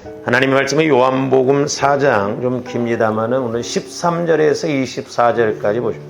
하나님의 말씀은 요한복음 4장 좀 깁니다만은 오늘 13절에서 24절까지 보십시오.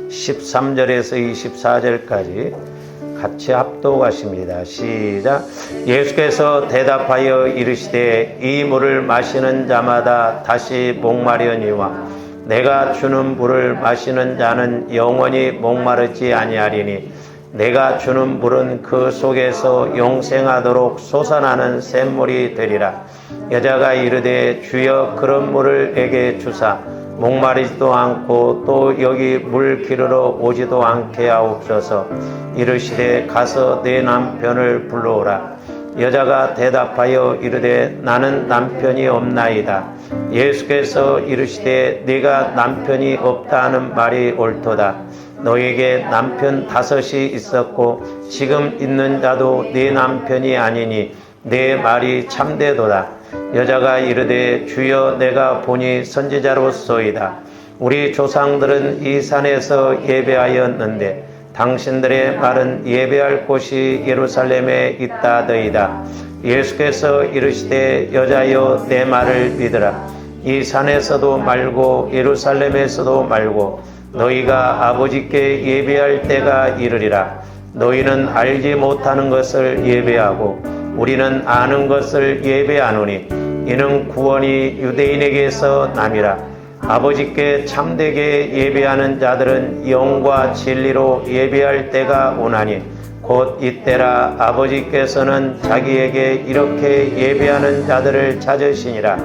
13절에서 24절까지 같이 합독하십니다. 시작. 예수께서 대답하여 이르시되 이 물을 마시는 자마다 다시 목마려니와 내가 주는 물을 마시는 자는 영원히 목마르지 아니하리니 내가 주는 물은 그 속에서 영생하도록 솟아나는 샘물이 되리라. 여자가 이르되 주여 그런 물을 내게 주사 목마르지도 않고 또 여기 물 기르러 오지도 않게 하옵소서. 이르시되 가서 내 남편을 불러오라. 여자가 대답하여 이르되 나는 남편이 없나이다. 예수께서 이르시되 네가 남편이 없다 하는 말이 옳도다. 너에게 남편 5이 있었고 지금 있는 자도 네 남편이 아니니 내 말이 참되도다. 여자가 이르되 주여 내가 보니 선지자로소이다. 우리 조상들은 이 산에서 예배하였는데 당신들의 말은 예배할 곳이 예루살렘에 있다더이다. 예수께서 이르시되 여자여 내 말을 믿으라. 이 산에서도 말고 예루살렘에서도 말고 너희가 아버지께 예배할 때가 이르리라. 너희는 알지 못하는 것을 예배하고 우리는 아는 것을 예배하노니 이는 구원이 유대인에게서 남이라. 아버지께 참되게 예배하는 자들은 영과 진리로 예배할 때가 오나니 곧 이때라. 아버지께서는 자기에게 이렇게 예배하는 자들을 찾으시니라.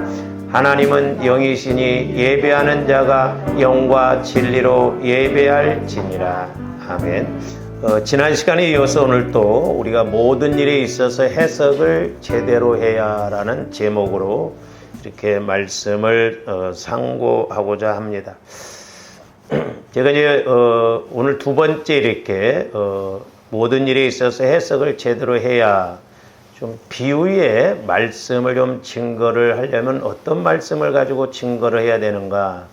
하나님은 영이시니 예배하는 자가 영과 진리로 예배할지니라. 아멘. 지난 시간에 이어서 오늘 또 우리가 모든 일에 있어서 해석을 제대로 해야라는 제목으로 이렇게 말씀을 상고하고자 합니다. 제가 이제 오늘 두 번째 이렇게 모든 일에 있어서 해석을 제대로 해야 좀 비유의 말씀을 좀 증거를 하려면 어떤 말씀을 가지고 증거를 해야 되는가,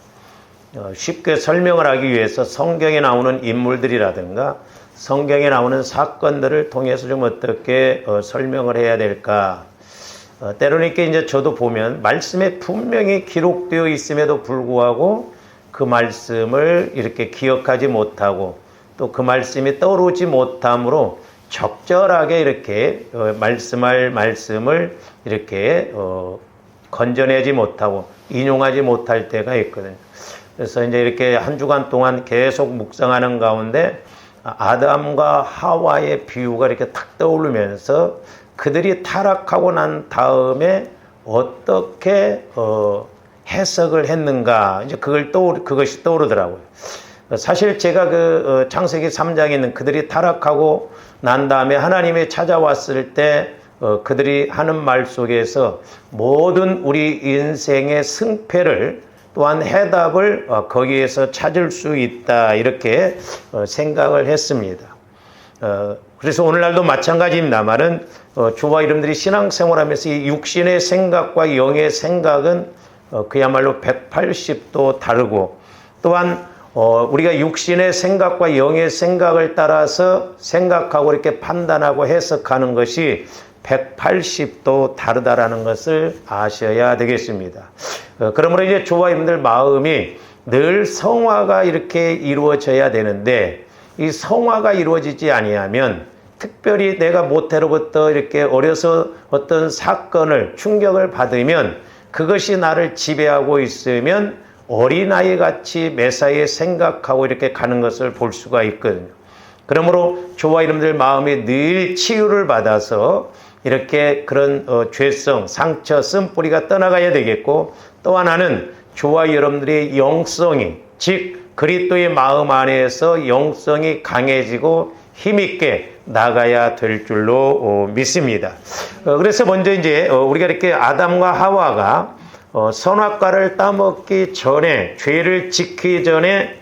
쉽게 설명을 하기 위해서 성경에 나오는 인물들이라든가 성경에 나오는 사건들을 통해서 좀 어떻게 설명을 해야 될까. 때로는 이렇게 이제 저도 보면 말씀에 분명히 기록되어 있음에도 불구하고 그 말씀을 이렇게 기억하지 못하고 또 그 말씀이 떠오르지 못함으로 적절하게 이렇게 말씀할 말씀을 이렇게 건져내지 못하고 인용하지 못할 때가 있거든요. 그래서 이제 이렇게 한 주간 동안 계속 묵상하는 가운데 아담과 하와의 비유가 이렇게 탁 떠오르면서 그들이 타락하고 난 다음에 어떻게 해석을 했는가, 이제 그것이 떠오르더라고요. 사실 제가 그 창세기 3장에 있는 그들이 타락하고 난 다음에 하나님이 찾아왔을 때 그들이 하는 말 속에서 모든 우리 인생의 승패를 또한 해답을 거기에서 찾을 수 있다, 이렇게 생각을 했습니다. 그래서 오늘날도 마찬가지입니다만은 주와 여러분들이 신앙생활하면서 이 육신의 생각과 영의 생각은 그야말로 180도 다르고, 또한 우리가 육신의 생각과 영의 생각을 따라서 생각하고 이렇게 판단하고 해석하는 것이 180도 다르다라는 것을 아셔야 되겠습니다. 그러므로 이제 저와 여러분들 마음이 늘 성화가 이렇게 이루어져야 되는데, 이 성화가 이루어지지 아니하면, 특별히 내가 모태로부터 이렇게 어려서 어떤 사건을 충격을 받으면 그것이 나를 지배하고 있으면 어린아이 같이 매사에 생각하고 이렇게 가는 것을 볼 수가 있거든요. 그러므로 저와 여러분들 마음이 늘 치유를 받아서 이렇게 그런 죄성, 상처, 쓴뿌리가 떠나가야 되겠고, 또 하나는 저와 여러분들의 영성이, 즉 그리스도의 마음 안에서 영성이 강해지고 힘있게 나가야 될 줄로 믿습니다. 그래서 먼저 이제 우리가 이렇게 아담과 하와가 선악과를 따먹기 전에, 죄를 짓기 전에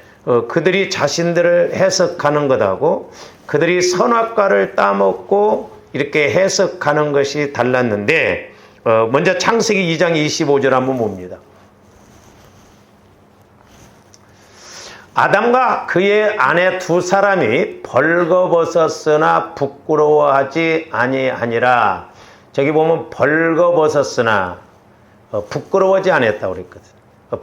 그들이 자신들을 해석하는 것하고 그들이 선악과를 따먹고 이렇게 해석하는 것이 달랐는데, 먼저 창세기 2장 25절 한번 봅니다. 아담과 그의 아내 두 사람이 벌거벗었으나 부끄러워하지 아니하니라. 저기 보면 벌거벗었으나 부끄러워하지 않았다고 그랬거든.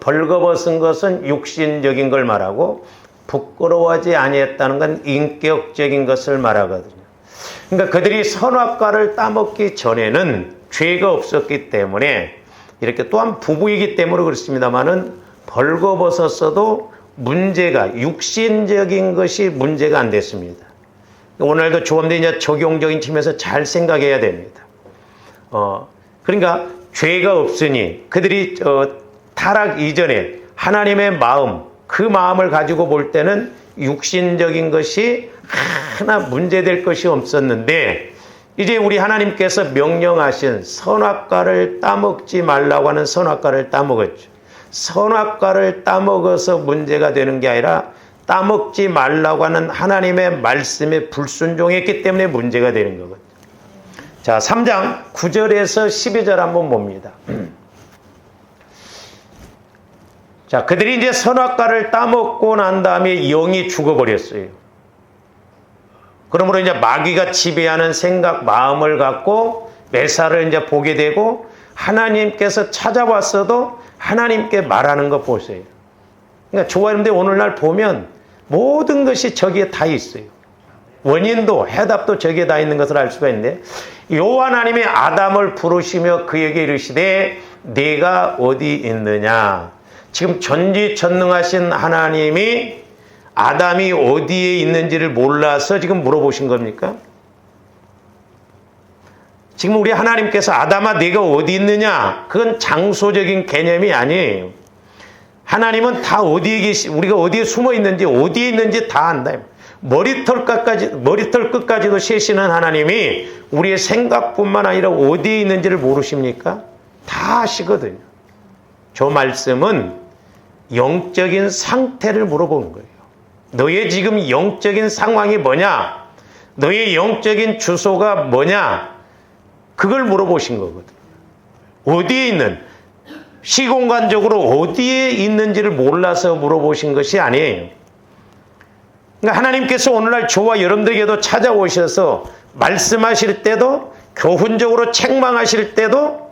벌거벗은 것은 육신적인 걸 말하고 부끄러워하지 아니했다는 건 인격적인 것을 말하거든요. 그러니까 그들이 선악과를 따먹기 전에는 죄가 없었기 때문에 이렇게 또한 부부이기 때문에 그렇습니다만은 벌거벗었어도 문제가 육신적인 것이 문제가 안 됐습니다. 오늘도 조금 더 이제 적용적인 측면에서 잘 생각해야 됩니다. 그러니까 죄가 없으니 그들이 타락 이전에 하나님의 마음, 그 마음을 가지고 볼 때는 육신적인 것이 하나 문제될 것이 없었는데 이제 우리 하나님께서 명령하신 선악과를 따먹지 말라고 하는 선악과를 따먹었죠. 선악과를 따먹어서 문제가 되는 게 아니라 따먹지 말라고 하는 하나님의 말씀에 불순종했기 때문에 문제가 되는 거거든요. 자, 3장 9절에서 12절 한번 봅니다. 자, 그들이 이제 선악과를 따먹고 난 다음에 영이 죽어버렸어요. 그러므로 이제 마귀가 지배하는 생각, 마음을 갖고 메사를 이제 보게 되고 하나님께서 찾아왔어도 하나님께 말하는 거 보세요. 그러니까 좋아하는데 오늘날 보면 모든 것이 저기에 다 있어요. 원인도 해답도 저기에 다 있는 것을 알 수가 있는데 여호와 하나님이 아담을 부르시며 그에게 이르시되 네가 어디 있느냐. 지금 전지전능하신 하나님이 아담이 어디에 있는지를 몰라서 지금 물어보신 겁니까? 지금 우리 하나님께서 아담아 네가 어디 있느냐, 그건 장소적인 개념이 아니에요. 하나님은 다 어디에 우리가 어디에 숨어 있는지 어디에 있는지 다 안다. 머리털 끝까지도 세시는 하나님이 우리의 생각뿐만 아니라 어디에 있는지를 모르십니까? 다 아시거든요. 저 말씀은 영적인 상태를 물어보는 거예요. 너의 지금 영적인 상황이 뭐냐? 너의 영적인 주소가 뭐냐? 그걸 물어보신 거거든요. 어디에 있는, 시공간적으로 어디에 있는지를 몰라서 물어보신 것이 아니에요. 그러니까 하나님께서 오늘날 저와 여러분들에게도 찾아오셔서 말씀하실 때도, 교훈적으로 책망하실 때도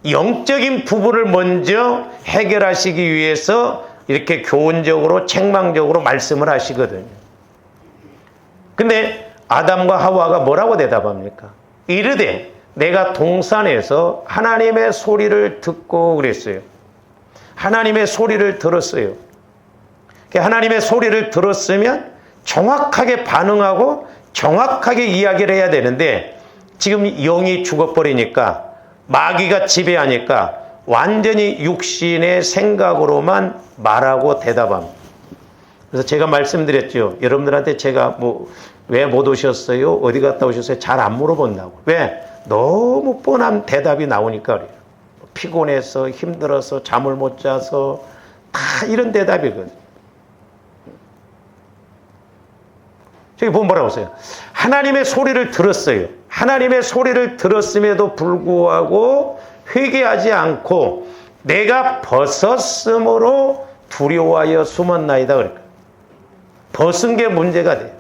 영적인 부분을 먼저 해결하시기 위해서 이렇게 교훈적으로 책망적으로 말씀을 하시거든요. 근데 아담과 하와가 뭐라고 대답합니까? 이르되 내가 동산에서 하나님의 소리를 듣고 그랬어요. 하나님의 소리를 들었어요. 하나님의 소리를 들었으면 정확하게 반응하고 정확하게 이야기를 해야 되는데 지금 영이 죽어버리니까, 마귀가 지배하니까 완전히 육신의 생각으로만 말하고 대답합니다. 그래서 제가 말씀드렸죠. 여러분들한테 제가 왜 못 오셨어요? 어디 갔다 오셨어요? 잘 안 물어본다고. 왜? 너무 뻔한 대답이 나오니까 그래요. 피곤해서, 힘들어서, 잠을 못 자서, 다 이런 대답이거든요. 저기 보면 뭐라고 써요? 하나님의 소리를 들었어요. 하나님의 소리를 들었음에도 불구하고 회개하지 않고 내가 벗었으므로 두려워하여 숨었나이다. 그러니까 벗은 게 문제가 돼요.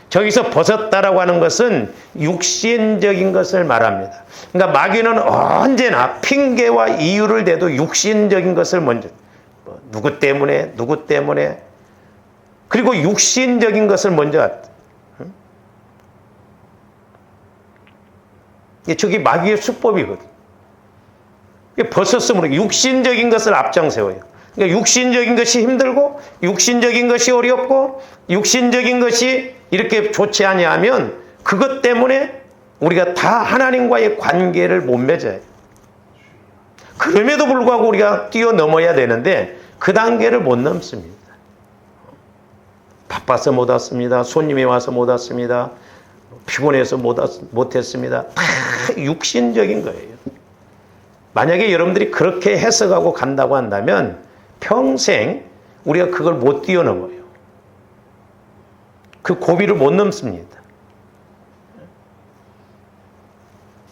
저기서 벗었다라고 하는 것은 육신적인 것을 말합니다. 그러니까 마귀는 언제나 핑계와 이유를 대도 육신적인 것을 먼저, 누구 때문에 그리고 육신적인 것을 먼저, 저게 마귀의 수법이거든. 벗었으므로 육신적인 것을 앞장세워요. 그러니까 육신적인 것이 힘들고 육신적인 것이 어렵고 육신적인 것이 이렇게 좋지 아니하면 그것 때문에 우리가 다 하나님과의 관계를 못 맺어요. 그럼에도 불구하고 우리가 뛰어넘어야 되는데 그 단계를 못 넘습니다. 바빠서 못 왔습니다. 손님이 와서 못 왔습니다. 피곤해서 못했습니다. 다 육신적인 거예요. 만약에 여러분들이 그렇게 해석하고 간다고 한다면 평생 우리가 그걸 못 뛰어넘어요. 그 고비를 못 넘습니다.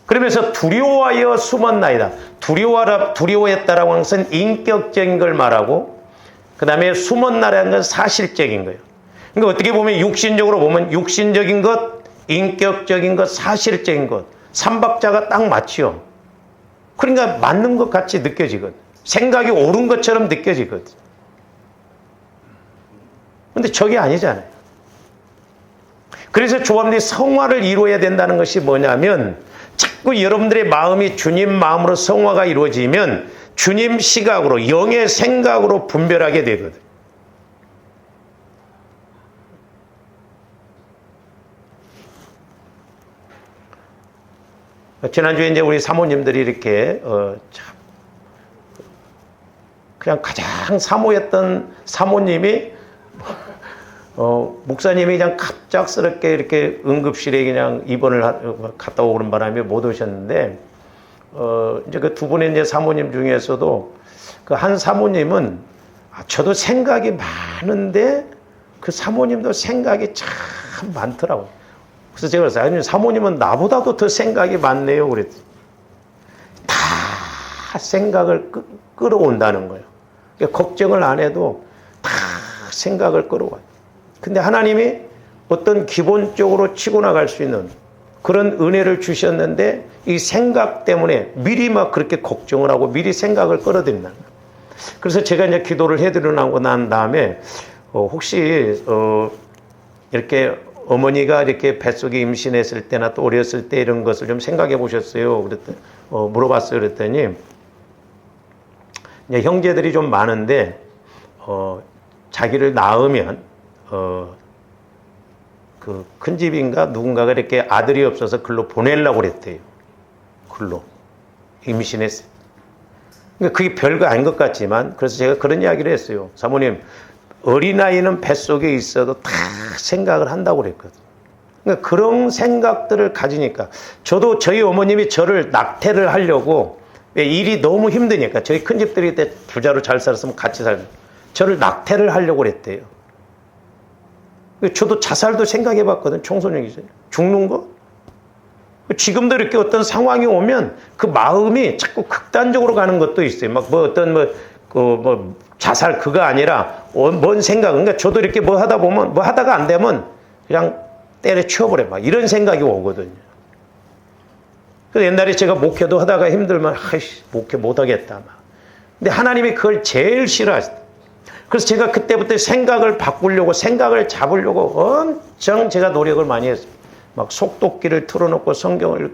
그러면서 두려워하여 숨었나이다. 두려워했다라고 하는 것은 인격적인 걸 말하고, 그 다음에 숨었나라는 건 사실적인 거예요. 그러니까 어떻게 보면 육신적으로 보면 육신적인 것, 인격적인 것, 사실적인 것, 삼박자가 딱 맞지요. 그러니까 맞는 것 같이 느껴지거든. 생각이 옳은 것처럼 느껴지거든. 근데 저게 아니잖아요. 그래서 조합들이 성화를 이루어야 된다는 것이 뭐냐면 자꾸 여러분들의 마음이 주님 마음으로 성화가 이루어지면 주님 시각으로 영의 생각으로 분별하게 되거든. 지난주에 이제 우리 사모님들이 이렇게 참 그냥 가장 사모했던 사모님이 목사님이 그냥 갑작스럽게 이렇게 응급실에 그냥 입원을 갔다 오는 바람에 못 오셨는데 이제 그 두 분의 이제 사모님 중에서도 그 한 사모님은 저도 생각이 많은데 그 사모님도 생각이 참 많더라고요. 그래서 제가 그랬어요. 아니, 사모님은 나보다도 더 생각이 많네요. 그랬더니 다 생각을 끌어온다는 거예요. 그러니까 걱정을 안 해도 다 생각을 끌어와요. 근데 하나님이 어떤 기본적으로 치고 나갈 수 있는 그런 은혜를 주셨는데 이 생각 때문에 미리 막 그렇게 걱정을 하고 미리 생각을 끌어들인다는 거예요. 그래서 제가 이제 기도를 해드리고 난 다음에 혹시 이렇게 어머니가 이렇게 뱃속에 임신했을 때나 또 어렸을 때 이런 것을 좀 생각해 보셨어요? 그랬더니 물어봤어요. 그랬더니 이제 형제들이 좀 많은데 자기를 낳으면 그 큰 집인가 누군가가 이렇게 아들이 없어서 글로 보내려고 그랬대요. 글로 임신했어요. 그러니까 그게 별거 아닌 것 같지만 그래서 제가 그런 이야기를 했어요. 사모님 어린아이는 뱃속에 있어도 다 생각을 한다고 그랬거든요. 그러니까 그런 생각들을 가지니까 저도 저희 어머님이 저를 낙태를 하려고 일이 너무 힘드니까 저희 큰 집들이 그때 부자로 잘 살았으면 같이 살고 저를 낙태를 하려고 그랬대요. 저도 자살도 생각해 봤거든. 청소년기 전에 죽는 거. 지금도 이렇게 어떤 상황이 오면 그 마음이 자꾸 극단적으로 가는 것도 있어요. 막 뭐 어떤 자살 그거 아니라 뭔 생각. 그러니까 저도 이렇게 뭐 하다 보면 뭐 하다가 안 되면 그냥 때려치워버려. 막 이런 생각이 오거든요. 그래서 옛날에 제가 목회도 하다가 힘들면 아이씨 목회 못하겠다. 막. 근데 하나님이 그걸 제일 싫어하시다. 그래서 제가 그때부터 생각을 바꾸려고 생각을 잡으려고 엄청 제가 노력을 많이 했어요. 막 속독기를 틀어놓고 성경을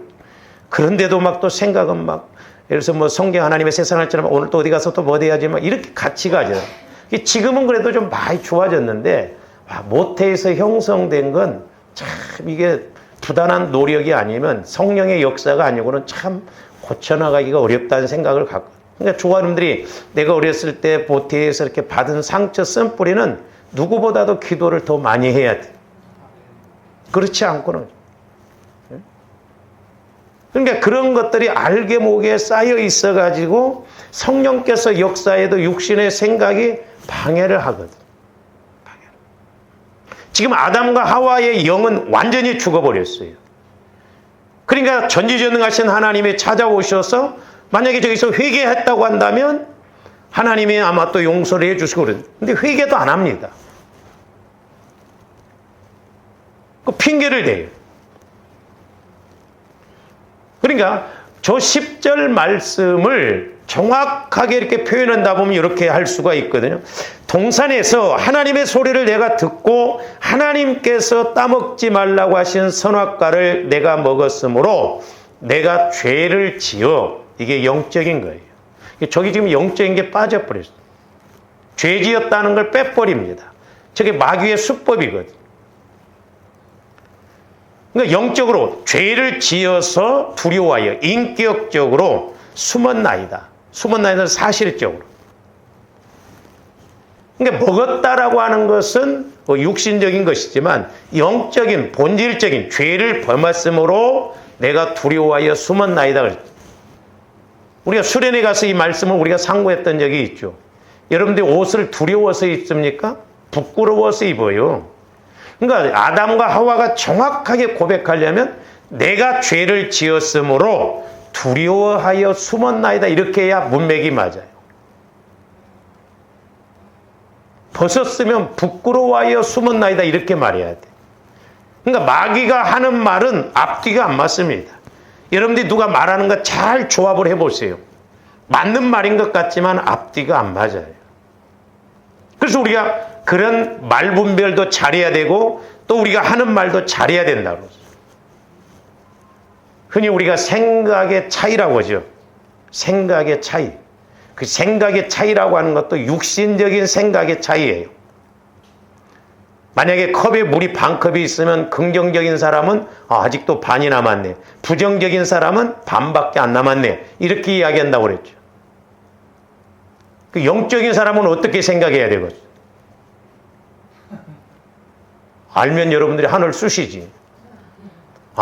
그런데도 막 또 생각은 막 예를 들어서 뭐 성경 하나님의 세상을 처럼 오늘 또 어디 가서 또 뭐 해야지 막 이렇게 같이 가죠. 지금은 그래도 좀 많이 좋아졌는데 모태에서 형성된 건 참 이게 부단한 노력이 아니면 성령의 역사가 아니고는 참 고쳐나가기가 어렵다는 생각을 갖고 그러니까 조아님들이 내가 어렸을 때 모태에서 이렇게 받은 상처 쓴뿌리는 누구보다도 기도를 더 많이 해야 돼. 그렇지 않고는. 그러니까 그런 것들이 알게 모게 쌓여 있어가지고 성령께서 역사에도 육신의 생각이 방해를 하거든. 지금 아담과 하와의 영은 완전히 죽어버렸어요. 그러니까 전지전능하신 하나님이 찾아오셔서 만약에 저기서 회개했다고 한다면 하나님이 아마 또 용서를 해주시고 그러는데 근데 회개도 안 합니다. 그 핑계를 대요. 그러니까 저 10절 말씀을 정확하게 이렇게 표현한다 보면 이렇게 할 수가 있거든요. 동산에서 하나님의 소리를 내가 듣고 하나님께서 따먹지 말라고 하신 선악과를 내가 먹었으므로 내가 죄를 지어 이게 영적인 거예요. 저기 지금 영적인 게 빠져버렸어요. 죄 지었다는 걸 빼버립니다. 저게 마귀의 수법이거든요. 그러니까 영적으로 죄를 지어서 두려워하여 인격적으로 숨었나이다. 숨었나이다 사실적으로. 그러니까 먹었다라고 하는 것은 육신적인 것이지만 영적인 본질적인 죄를 범했으므로 내가 두려워하여 숨었나이다. 우리가 수련회 가서 이 말씀을 우리가 상고했던 적이 있죠. 여러분들이 옷을 두려워서 입습니까? 부끄러워서 입어요. 그러니까 아담과 하와가 정확하게 고백하려면 내가 죄를 지었으므로 두려워하여 숨었나이다. 이렇게 해야 문맥이 맞아요. 벗었으면 부끄러워하여 숨었나이다. 이렇게 말해야 돼. 그러니까 마귀가 하는 말은 앞뒤가 안 맞습니다. 여러분들이 누가 말하는 거 잘 조합을 해보세요. 맞는 말인 것 같지만 앞뒤가 안 맞아요. 그래서 우리가 그런 말 분별도 잘해야 되고 또 우리가 하는 말도 잘해야 된다고. 흔히 우리가 생각의 차이라고 하죠. 생각의 차이. 그 생각의 차이라고 하는 것도 육신적인 생각의 차이예요. 만약에 컵에 물이 반 컵이 있으면 긍정적인 사람은 아직도 반이 남았네. 부정적인 사람은 반밖에 안 남았네. 이렇게 이야기한다고 그랬죠. 그 영적인 사람은 어떻게 생각해야 되거든요. 알면 여러분들이 하늘 쑤시지.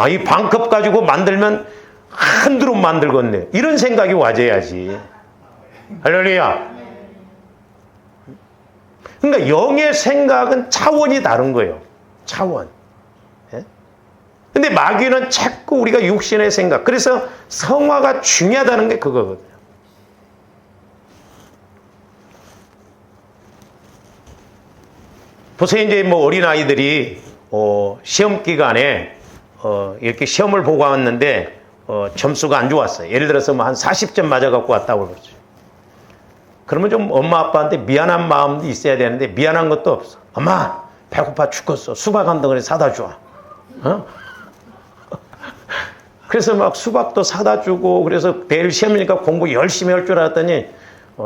이 반컵 가지고 만들면 한 드럼 만들겠네. 이런 생각이 와줘야지. 할렐루야. 그러니까 영의 생각은 차원이 다른 거예요. 차원. 예? 근데 마귀는 자꾸 우리가 육신의 생각. 그래서 성화가 중요하다는 게 그거거든요. 보세요. 이제 뭐 어린아이들이 시험 기간에 이렇게 시험을 보고 왔는데 점수가 안 좋았어요. 예를 들어서 뭐 한 40점 맞아갖고 왔다고 그러죠. 그러면 좀 엄마 아빠한테 미안한 마음도 있어야 되는데 미안한 것도 없어. 엄마 배고파 죽겠어. 수박 한 덩어리 사다 줘. 그래서 막 수박도 사다 주고 그래서 내일 시험이니까 공부 열심히 할 줄 알았더니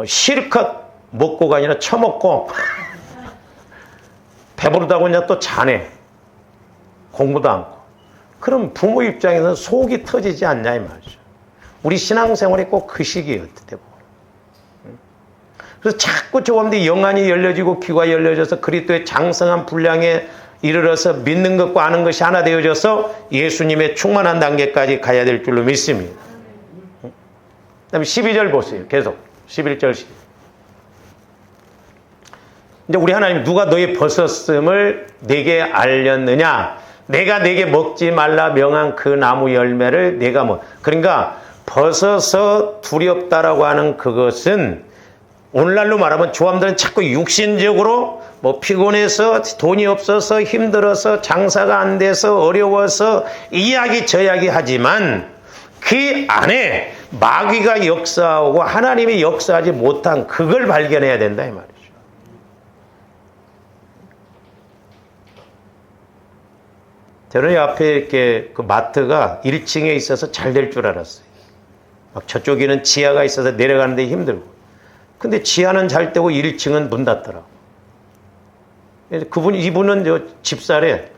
실컷 먹고가 아니라 처먹고 배부르다고 그냥 또 자네. 공부도 않고. 그럼 부모 입장에서는 속이 터지지 않냐 이 말이죠. 우리 신앙생활이 꼭 그 시기예요. 어떻게 보면. 그래서 자꾸 조금더 영안이 열려지고 귀가 열려져서 그리스도의 장성한 분량에 이르러서 믿는 것과 아는 것이 하나 되어져서 예수님의 충만한 단계까지 가야 될 줄로 믿습니다. 그 다음에 12절 보세요. 계속 11절 12절. 이제 우리 하나님 누가 너의 벗었음을 내게 알렸느냐. 내가 내게 먹지 말라 명한 그 나무 열매를 내가 그러니까 벗어서 두렵다라고 하는 그것은 오늘날로 말하면 조함들은 자꾸 육신적으로 뭐 피곤해서 돈이 없어서 힘들어서 장사가 안 돼서 어려워서 이야기 저야기 하지만 그 안에 마귀가 역사하고 하나님이 역사하지 못한 그걸 발견해야 된다 이 말이죠. 저는 앞에 이렇게 그 마트가 1층에 있어서 잘 될 줄 알았어요. 막 저쪽에는 지하가 있어서 내려가는데 힘들고. 근데 지하는 잘 되고 1층은 문 닫더라고. 이분은 저 집사래.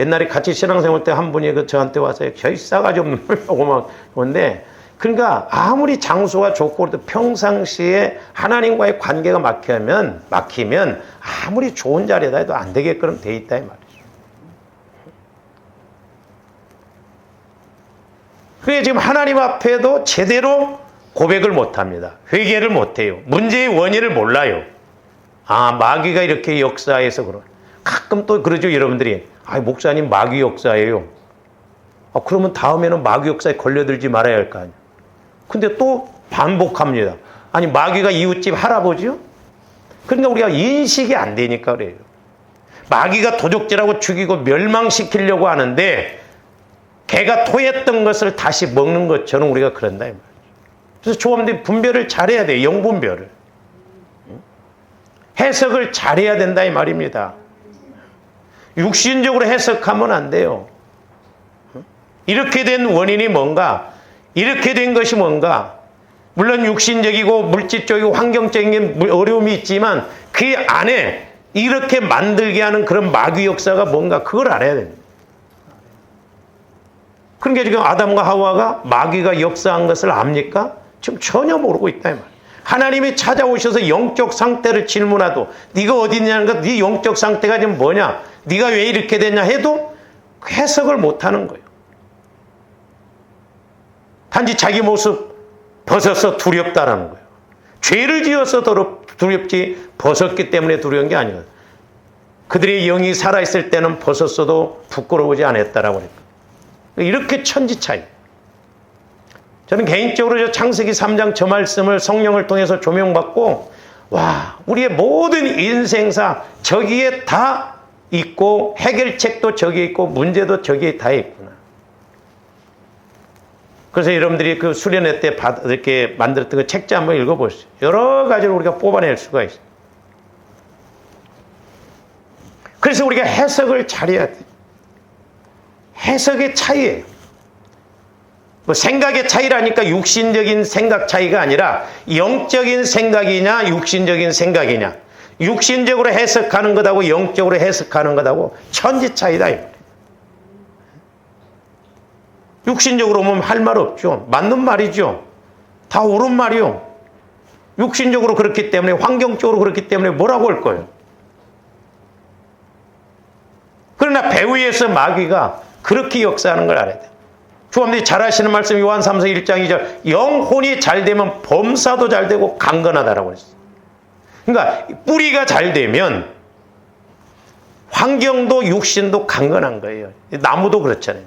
옛날에 같이 신앙생활 때 한 분이 저한테 와서 저희 싸가지 없는 놈이라고 막 오는데, 그러니까 아무리 장소가 좋고 그래도 평상시에 하나님과의 관계가 막히면 아무리 좋은 자리에다 해도 안 되게끔 돼 있다 이 말이죠. 그게 지금 하나님 앞에도 제대로 고백을 못합니다. 회개를 못해요. 문제의 원인을 몰라요. 마귀가 이렇게 역사해서 그런. 가끔 또 그러죠 여러분들이. 목사님 마귀 역사예요. 그러면 다음에는 마귀 역사에 걸려들지 말아야 할 거 아니에요. 근데 또 반복합니다. 마귀가 이웃집 할아버지요? 그러니까 우리가 인식이 안 되니까 그래요. 마귀가 도적질하고 죽이고 멸망시키려고 하는데 개가 토했던 것을 다시 먹는 것처럼 우리가 그런다 이 말이에요. 그래서 조합원들이 분별을 잘해야 돼요. 영분별을. 해석을 잘해야 된다 이 말입니다. 육신적으로 해석하면 안 돼요. 이렇게 된 원인이 뭔가? 이렇게 된 것이 뭔가? 물론 육신적이고 물질적이고 환경적인 어려움이 있지만 그 안에 이렇게 만들게 하는 그런 마귀 역사가 뭔가 그걸 알아야 됩니다. 그러니까 지금 아담과 하와가 마귀가 역사한 것을 압니까? 지금 전혀 모르고 있다 이 말이에요. 하나님이 찾아오셔서 영적 상태를 질문하도 네가 어디 있냐는 것, 네 영적 상태가 지금 뭐냐, 네가 왜 이렇게 됐냐 해도 해석을 못하는 거예요. 단지 자기 모습 벗어서 두렵다라는 거예요. 죄를 지어서 두렵지 벗었기 때문에 두려운 게 아니에요. 그들의 영이 살아있을 때는 벗었어도 부끄러우지 않았다라고 그랬거든요. 이렇게 천지 차이. 저는 개인적으로 창세기 3장 저 말씀을 성령을 통해서 조명받고 우리의 모든 인생사 저기에 다 있고 해결책도 저기에 있고 문제도 저기에 다 있구나. 그래서 여러분들이 그 수련회 때 이렇게 만들었던 그 책자 한번 읽어보세요. 여러 가지를 우리가 뽑아낼 수가 있어요. 그래서 우리가 해석을 잘해야 돼요. 해석의 차이예요. 뭐 생각의 차이라니까 육신적인 생각 차이가 아니라 영적인 생각이냐 육신적인 생각이냐, 육신적으로 해석하는 것하고 영적으로 해석하는 것하고 천지 차이다. 육신적으로 보면 할 말 없죠. 맞는 말이죠. 다 옳은 말이요. 육신적으로 그렇기 때문에, 환경적으로 그렇기 때문에 뭐라고 할 거예요. 그러나 배후에서 마귀가 그렇게 역사하는 걸 알아야 돼요. 주님들이 잘 하시는 말씀 요한 3서 1장 2절, 영혼이 잘 되면 범사도 잘 되고 강건하다라고 했어요. 그러니까 뿌리가 잘 되면 환경도 육신도 강건한 거예요. 나무도 그렇잖아요.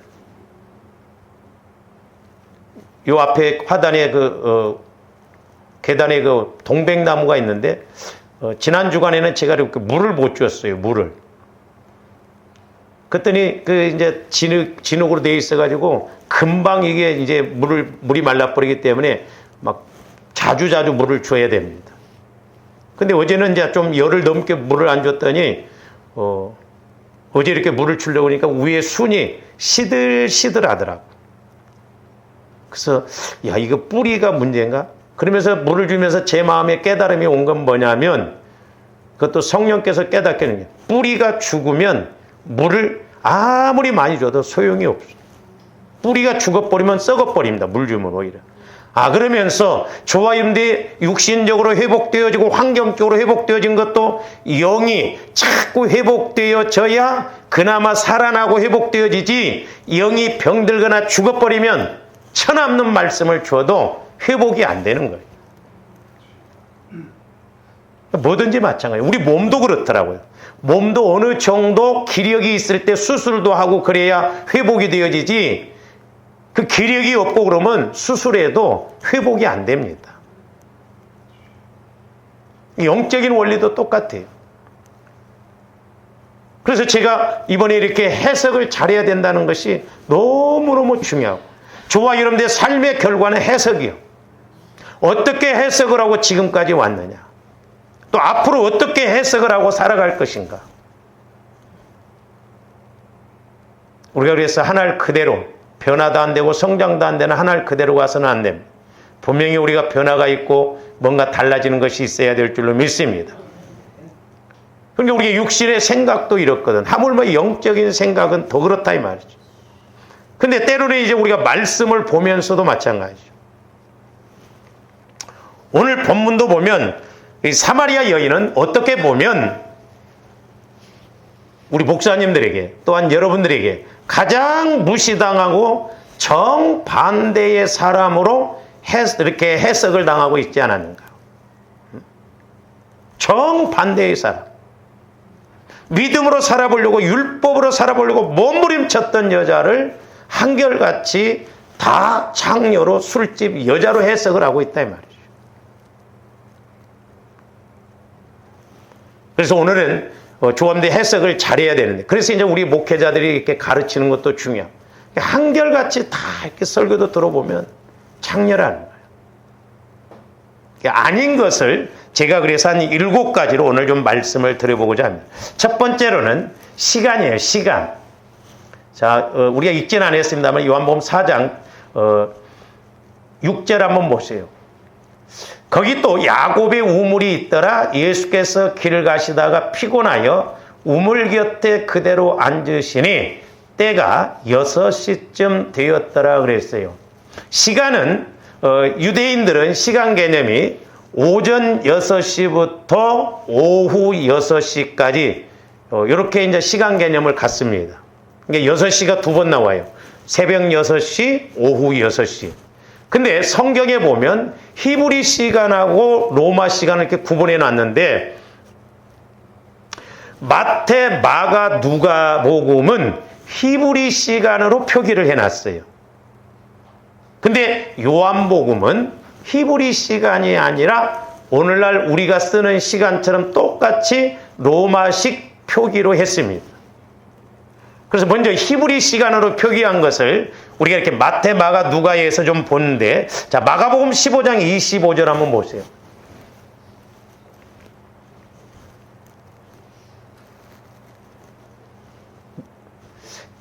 요 앞에 화단에 계단에 그 동백나무가 있는데, 지난 주간에는 제가 이렇게 물을 못 주었어요, 물을. 그랬더니 이제 진흙으로 되어 있어가지고 금방 이게 이제 물이 말라버리기 때문에 막 자주 물을 줘야 됩니다. 근데 어제는 이제 좀 열흘 넘게 물을 안 줬더니, 어제 이렇게 물을 주려고 하니까 위에 순이 시들시들 하더라고. 그래서, 야, 이거 뿌리가 문제인가? 그러면서 물을 주면서 제 마음에 깨달음이 온 건 뭐냐면, 그것도 성령께서 깨닫게 하는 게, 뿌리가 죽으면 물을 아무리 많이 줘도 소용이 없어요. 뿌리가 죽어버리면 썩어버립니다. 물 주면 오히려. 그러면서 저와 여러분들이 육신적으로 회복되어지고 환경적으로 회복되어진 것도 영이 자꾸 회복되어져야 그나마 살아나고 회복되어지지, 영이 병들거나 죽어버리면 천없는 말씀을 줘도 회복이 안 되는 거예요. 뭐든지 마찬가지예요. 우리 몸도 그렇더라고요. 몸도 어느 정도 기력이 있을 때 수술도 하고 그래야 회복이 되어지지, 그 기력이 없고 그러면 수술해도 회복이 안 됩니다. 영적인 원리도 똑같아요. 그래서 제가 이번에 이렇게 해석을 잘해야 된다는 것이 너무너무 중요하고, 저와 여러분들의 삶의 결과는 해석이요. 어떻게 해석을 하고 지금까지 왔느냐, 또 앞으로 어떻게 해석을 하고 살아갈 것인가. 우리가 그래서 하나를 그대로, 변화도 안 되고 성장도 안 되는 하나를 그대로 가서는 안 됩니다. 분명히 우리가 변화가 있고 뭔가 달라지는 것이 있어야 될 줄로 믿습니다. 그러니까 우리가 육신의 생각도 이렇거든. 하물며 영적인 생각은 더 그렇다 이 말이죠. 근데 때로는 이제 우리가 말씀을 보면서도 마찬가지죠. 오늘 본문도 보면 이 사마리아 여인은 어떻게 보면 우리 목사님들에게, 또한 여러분들에게 가장 무시당하고 정반대의 사람으로 이렇게 해석을 당하고 있지 않았는가. 정반대의 사람. 믿음으로 살아보려고, 율법으로 살아보려고 몸부림쳤던 여자를 한결같이 다 장녀로, 술집 여자로 해석을 하고 있다 이 말이죠. 그래서 오늘은 조합대 해석을 잘해야 되는데, 그래서 이제 우리 목회자들이 이렇게 가르치는 것도 중요해요. 한결같이 다 이렇게 설교도 들어보면 장렬하는 거예요. 아닌 것을 제가 그래서 한 7가지로 오늘 좀 말씀을 드려보고자 합니다. 첫 번째로는 시간이에요, 시간. 자, 우리가 읽지는 않았습니다만 요한복음 4장 6절 한번 보세요. 거기 또 야곱의 우물이 있더라. 예수께서 길을 가시다가 피곤하여 우물 곁에 그대로 앉으시니 때가 6시쯤 되었더라 그랬어요. 시간은 유대인들은 시간 개념이 오전 6시부터 오후 6시까지 이렇게 이제 시간 개념을 갖습니다. 그러니까 6시가 2번 나와요. 새벽 6시, 오후 6시. 근데 성경에 보면 히브리 시간하고 로마 시간을 이렇게 구분해 놨는데, 마태, 마가, 누가복음은 히브리 시간으로 표기를 해 놨어요. 근데 요한복음은 히브리 시간이 아니라 오늘날 우리가 쓰는 시간처럼 똑같이 로마식 표기로 했습니다. 그래서 먼저 히브리 시간으로 표기한 것을 우리가 이렇게 마태, 마가, 누가에서 좀 보는데, 자, 마가복음 15장 25절 한번 보세요.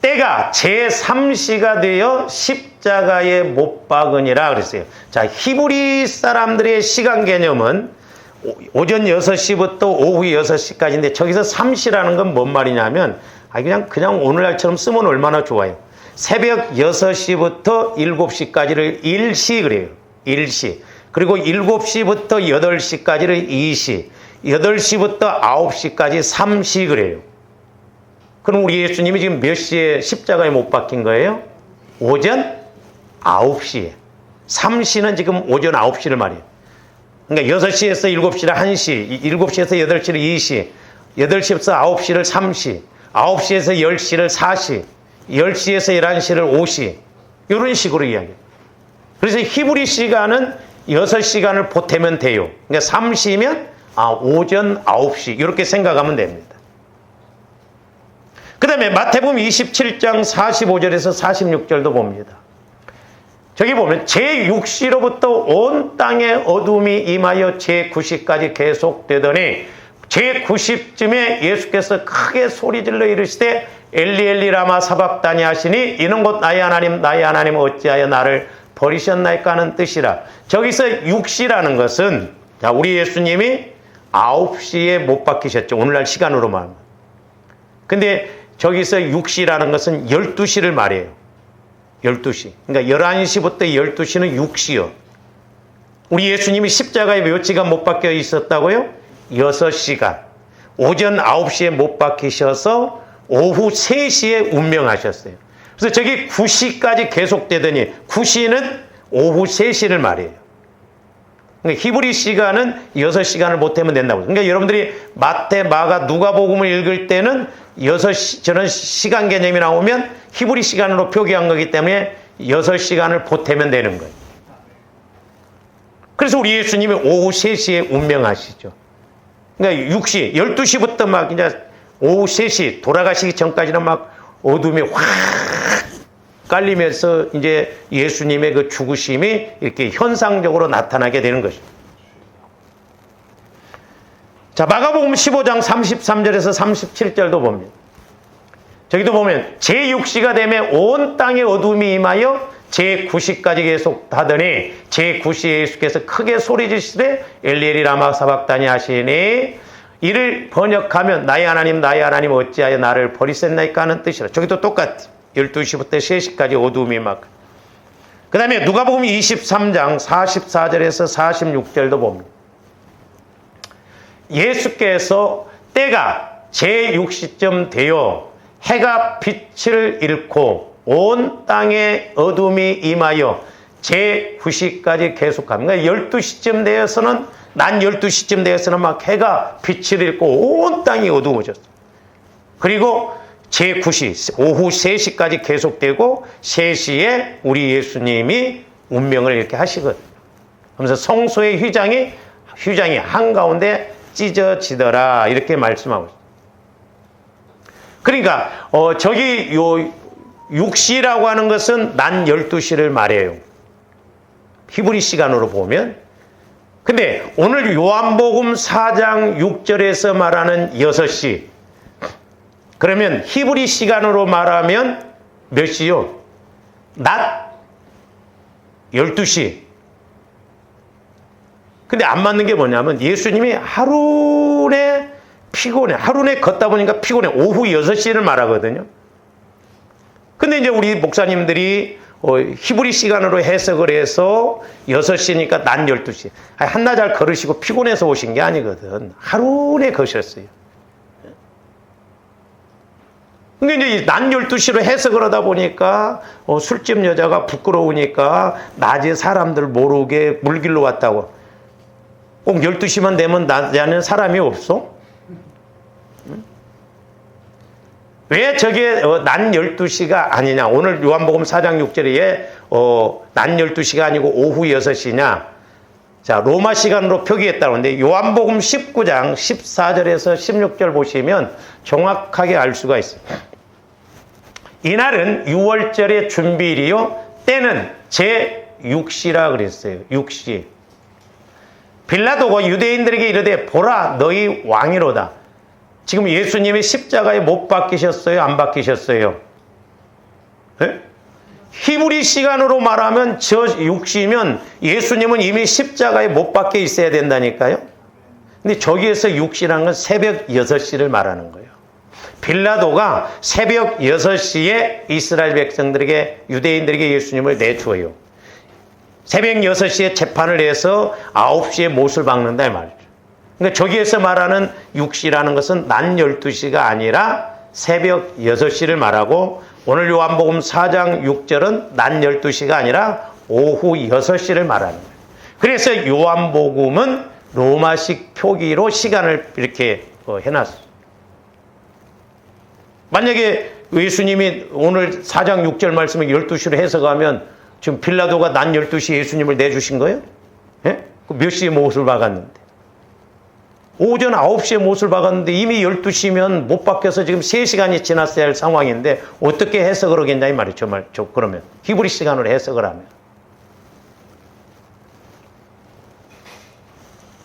때가 제3시가 되어 십자가에 못 박으니라 그랬어요. 자, 히브리 사람들의 시간 개념은 오전 6시부터 오후 6시까지인데 저기서 3시라는 건 뭔 말이냐면 그냥 오늘날처럼 쓰면 얼마나 좋아요. 새벽 6시부터 7시까지를 1시 그래요. 1시. 그리고 7시부터 8시까지를 2시. 8시부터 9시까지 3시 그래요. 그럼 우리 예수님이 지금 몇 시에 십자가에 못 박힌 거예요? 오전 9시에. 3시는 지금 오전 9시를 말해요. 그러니까 6시에서 7시를 1시, 7시에서 8시를 2시, 8시에서 9시를 3시, 9시에서 10시를 4시, 10시에서 11시를 5시. 이런 식으로 이야기해요. 그래서 히브리 시간은 6시간을 보태면 돼요. 그러니까 3시면 오전 9시 이렇게 생각하면 됩니다. 그 다음에 마태복음 27장 45절에서 46절도 봅니다. 저기 보면 제6시로부터 온 땅에 어둠이 임하여 제9시까지 계속되더니 제9시쯤에 예수께서 크게 소리질러 이르시되 엘리 엘리 라마 사박다니 하시니 이는 곧 나의 하나님 어찌하여 나를 버리셨나이까 하는 뜻이라. 저기서 6시라는 것은 자, 우리 예수님이 9시에 못 박히셨죠. 오늘날 시간으로 말하면. 근데 저기서 6시라는 것은 12시를 말해요. 12시. 그러니까 11시부터 12시는 6시요. 우리 예수님이 십자가에 몇 시간 못 박혀 있었다고요? 6시간. 오전 9시에 못 박히셔서 오후 3시에 운명하셨어요. 그래서 저기 9시까지 계속되더니 9시는 오후 3시를 말해요. 그러니까 히브리 시간은 6시간을 못하면 된다고. 그러니까 여러분들이 마태, 마가, 누가복음을 읽을 때는 6시, 저런 시간 개념이 나오면 히브리 시간으로 표기한 거기 때문에 6시간을 보태면 되는 거예요. 그래서 우리 예수님이 오후 3시에 운명하시죠. 그러니까 6시, 12시부터 막 이제 오후 3시 돌아가시기 전까지는 막 어둠이 확 깔리면서 이제 예수님의 그 죽으심이 이렇게 현상적으로 나타나게 되는 것입니다. 자, 마가복음 15장 33절에서 37절도 봅니다. 저기도 보면 제6시가 되면 온 땅에 어둠이 임하여 제9시까지 계속 하더니 제9시에 예수께서 크게 소리지시되 엘리 엘리 라마 사박다니 하시니 이를 번역하면 나의 하나님 어찌하여 나를 버리셨나이까 하는 뜻이라. 저기도 똑같아요. 12시부터 3시까지 어둠이 막. 그 다음에 누가복음 23장 44절에서 46절도 봅니다. 예수께서 때가 제6시쯤 되어 해가 빛을 잃고 온 땅에 어둠이 임하여 제9시까지 계속합니다. 그러니까 12시쯤 되어서는 난 12시쯤 되어서는 막 해가 빛을 잃고 온 땅이 어두워졌어요. 그리고 제9시 오후 3시까지 계속되고 3시에 우리 예수님이 운명을 이렇게 하시거든요. 그러면서 성소의 휘장이 한가운데 찢어지더라 이렇게 말씀하고 있어요. 그러니까 저기 요 6시라고 하는 것은 난 12시를 말해요. 히브리 시간으로 보면. 근데 오늘 요한복음 4장 6절에서 말하는 6시. 그러면 히브리 시간으로 말하면 몇 시요? 낮 12시. 근데 안 맞는 게 뭐냐면 예수님이 하루에 피곤해. 하루에 걷다 보니까 피곤해. 오후 6시를 말하거든요. 근데 이제 우리 목사님들이 히브리 시간으로 해석을 해서 6시니까 낮 12시. 한나절 걸으시고 피곤해서 오신 게 아니거든. 하루에 거셨어요. 근데 이제 낮 12시로 해석을 하다 보니까 술집 여자가 부끄러우니까 낮에 사람들 모르게 물길로 왔다고. 꼭 12시만 되면 낮에는 사람이 없어? 왜 저게 낮 12시가 아니냐? 오늘 요한복음 4장 6절에 낮 12시가 아니고 오후 6시냐? 자, 로마 시간으로 표기했다는데 요한복음 19장 14절에서 16절 보시면 정확하게 알 수가 있어요. 이날은 6월절의 준비일이요. 때는 제6시라 그랬어요. 6시. 빌라도가 유대인들에게 이르되 보라 너희 왕이로다. 지금 예수님이 십자가에 못 박히셨어요? 안 박히셨어요? 네? 히브리 시간으로 말하면 저 6시면 예수님은 이미 십자가에 못 박혀 있어야 된다니까요. 근데 저기에서 6시라는 건 새벽 6시를 말하는 거예요. 빌라도가 새벽 6시에 이스라엘 백성들에게 유대인들에게 예수님을 내주어요. 새벽 6시에 재판을 해서 9시에 못을 박는다 이 말이죠. 그러니까 저기에서 말하는 6시라는 것은 낮 12시가 아니라 새벽 6시를 말하고 오늘 요한복음 4장 6절은 낮 12시가 아니라 오후 6시를 말하는 거예요. 그래서 요한복음은 로마식 표기로 시간을 이렇게 해놨어요. 만약에 예수님이 오늘 4장 6절 말씀을 12시로 해석하면 지금 빌라도가 낮 12시에 예수님을 내주신 거예요? 예? 몇 시에 못을 박았는데? 오전 9시에 못을 박았는데 이미 12시면 못 박혀서 지금 3시간이 지났어야 할 상황인데 어떻게 해석을 하겠냐 이 말이죠. 그러면 히브리 시간으로 해석을 하면.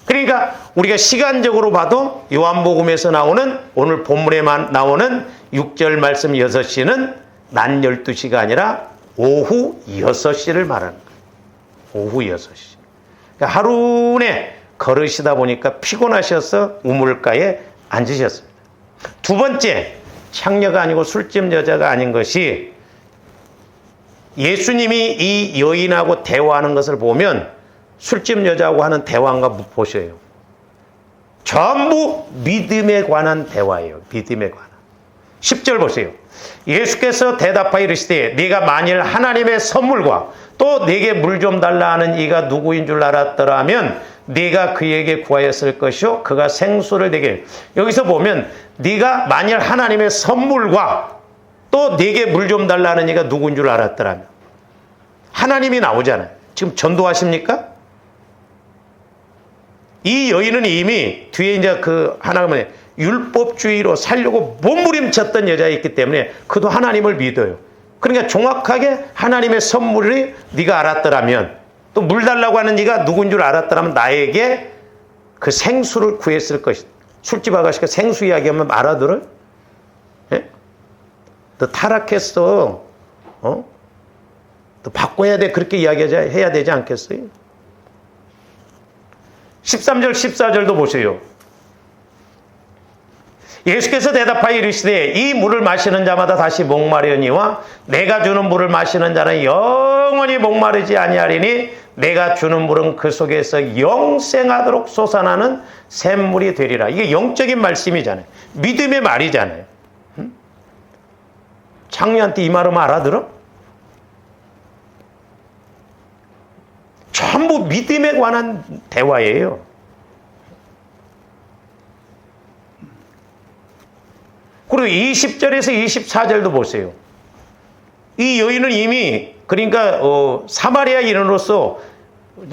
그러니까 우리가 시간적으로 봐도 요한복음에서 나오는 오늘 본문에만 나오는 6절 말씀 6시는 낮 12시가 아니라 오후 6시를 말하는 거예요. 오후 6시. 그러니까 하루에 걸으시다 보니까 피곤하셔서 우물가에 앉으셨습니다. 두 번째, 창녀가 아니고 술집 여자가 아닌 것이 예수님이 이 여인하고 대화하는 것을 보면 술집 여자하고 하는 대화인가 보셔요. 전부 믿음에 관한 대화예요. 믿음에 관한. 10절 보세요. 예수께서 대답하여 이르시되 네가 만일 하나님의 선물과 또 네게 물 좀 달라 하는 이가 누구인 줄 알았더라면 네가 그에게 구하였을 것이요 그가 생수를 내게. 여기서 보면 네가 만일 하나님의 선물과 또 네게 물 좀 달라 하는 이가 누구인 줄 알았더라면 하나님이 나오잖아요. 지금 전도하십니까? 이 여인은 이미 뒤에 이제 그 하나님의 율법주의로 살려고 몸부림쳤던 여자였기 때문에 그도 하나님을 믿어요. 그러니까 정확하게 하나님의 선물이 네가 알았더라면 또 물 달라고 하는 네가 누군 줄 알았더라면 나에게 그 생수를 구했을 것이다. 술집 아가씨가 생수 이야기하면 알아들어요? 예? 너 타락했어. 너 바꿔야 돼. 그렇게 이야기해야 되지 않겠어요? 13절 14절도 보세요. 예수께서 대답하여 이르시되 이 물을 마시는 자마다 다시 목마르니와 내가 주는 물을 마시는 자는 영원히 목마르지 아니하리니 내가 주는 물은 그 속에서 영생하도록 솟아나는 샘물이 되리라. 이게 영적인 말씀이잖아요. 믿음의 말이잖아요. 창녀한테 이 말하면 알아들어? 전부 믿음에 관한 대화예요. 그리고 20절에서 24절도 보세요. 이 여인은 이미 그러니까 사마리아 인으로서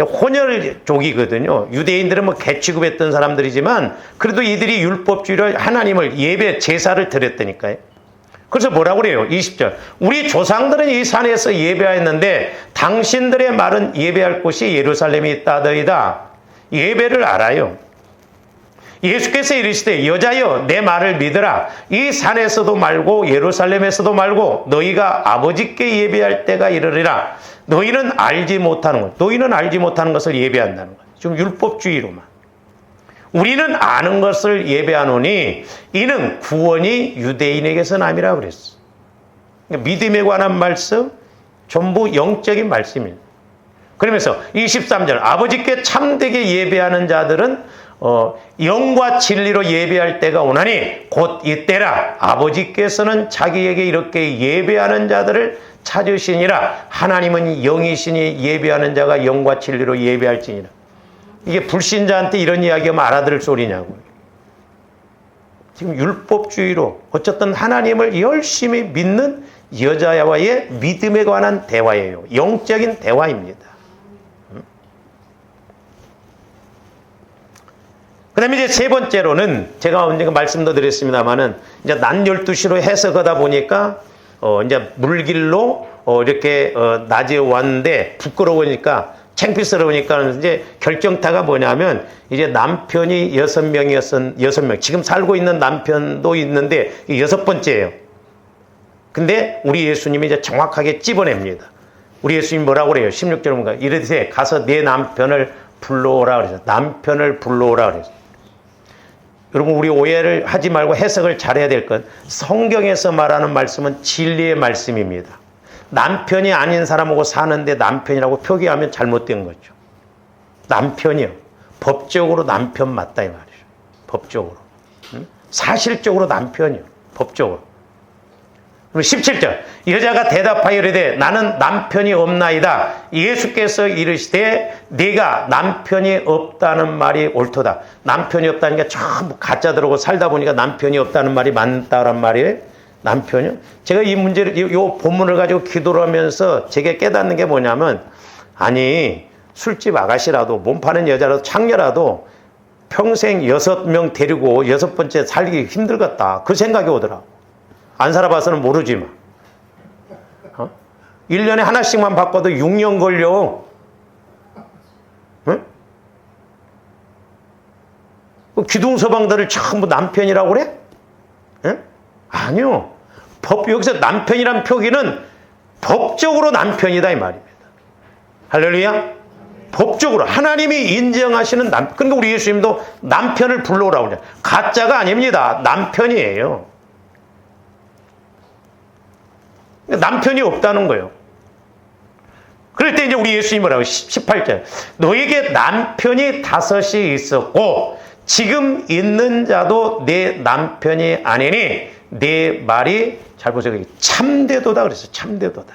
혼혈족이거든요. 유대인들은 뭐 개취급했던 사람들이지만 그래도 이들이 율법주의로 하나님을 예배 제사를 드렸다니까요. 그래서 뭐라고 그래요? 20절. 우리 조상들은 이 산에서 예배하였는데 당신들의 말은 예배할 곳이 예루살렘에 있다더이다. 예배를 알아요. 예수께서 이르시되 여자여 내 말을 믿으라. 이 산에서도 말고 예루살렘에서도 말고 너희가 아버지께 예배할 때가 이르리라. 너희는 알지 못하는 것. 너희는 알지 못하는 것을 예배한다는 거예요. 지금 율법주의로만. 우리는 아는 것을 예배하노니 이는 구원이 유대인에게서 남이라 그랬어. 그러니까 믿음에 관한 말씀 전부 영적인 말씀입니다. 그러면서 23절 아버지께 참되게 예배하는 자들은 영과 진리로 예배할 때가 오나니 곧 이때라. 아버지께서는 자기에게 이렇게 예배하는 자들을 찾으시니라. 하나님은 영이시니 예배하는 자가 영과 진리로 예배할지니라. 이게 불신자한테 이런 이야기하면 알아들을 소리냐고요. 지금 율법주의로 어쨌든 하나님을 열심히 믿는 여자와의 믿음에 관한 대화예요. 영적인 대화입니다. 그 다음에 이제 세 번째로는 제가 언젠가 말씀도 드렸습니다만은 이제 낮 12시로 해석하다 보니까 이제 물길로 이렇게 낮에 왔는데 부끄러우니까 창피스러우니까 이제 결정타가 뭐냐면 이제 남편이 6명, 지금 살고 있는 남편도 있는데 여섯 번째예요. 근데 우리 예수님이 이제 정확하게 찝어냅니다. 우리 예수님 뭐라고 그래요? 16절에 뭔가 이르되 가서 내 남편을 불러오라 그래서 남편을 불러오라 그래서. 여러분 우리 오해를 하지 말고 해석을 잘해야 될 건 성경에서 말하는 말씀은 진리의 말씀입니다. 남편이 아닌 사람하고 사는데 남편이라고 표기하면 잘못된 거죠. 남편이요. 법적으로 남편 맞다 이 말이죠. 법적으로. 사실적으로 남편이요. 법적으로. 17절 여자가 대답하여 이르되 나는 남편이 없나이다. 예수께서 이르시되 네가 남편이 없다는 말이 옳도다. 남편이 없다는 게 전부 가짜들하고 살다 보니까 남편이 없다는 말이 맞다란 말이에요. 남편이요? 제가 이 문제를 이 본문을 가지고 기도를 하면서 제게 깨닫는 게 뭐냐면 아니 술집 아가씨라도 몸 파는 여자라도 창녀라도 평생 6명 데리고 6번째 살기 힘들겠다. 그 생각이 오더라고. 안 살아봐서는 모르지만 1년에 하나씩만 바꿔도 6년 걸려. 응? 기둥서방들을 전부 남편이라고 그래? 응? 아니요. 여기서 남편이란 표기는 법적으로 남편이다 이 말입니다. 할렐루야. 법적으로 하나님이 인정하시는 그러니까 우리 예수님도 남편을 불러오라고 그래요. 가짜가 아닙니다. 남편이에요. 남편이 없다는 거예요. 그럴 때 이제 우리 예수님이 뭐라고 18절 너에게 남편이 5이 있었고 지금 있는 자도 내 남편이 아니니 내 말이 잘 보세요. 참되도다 그랬어요. 참되도다.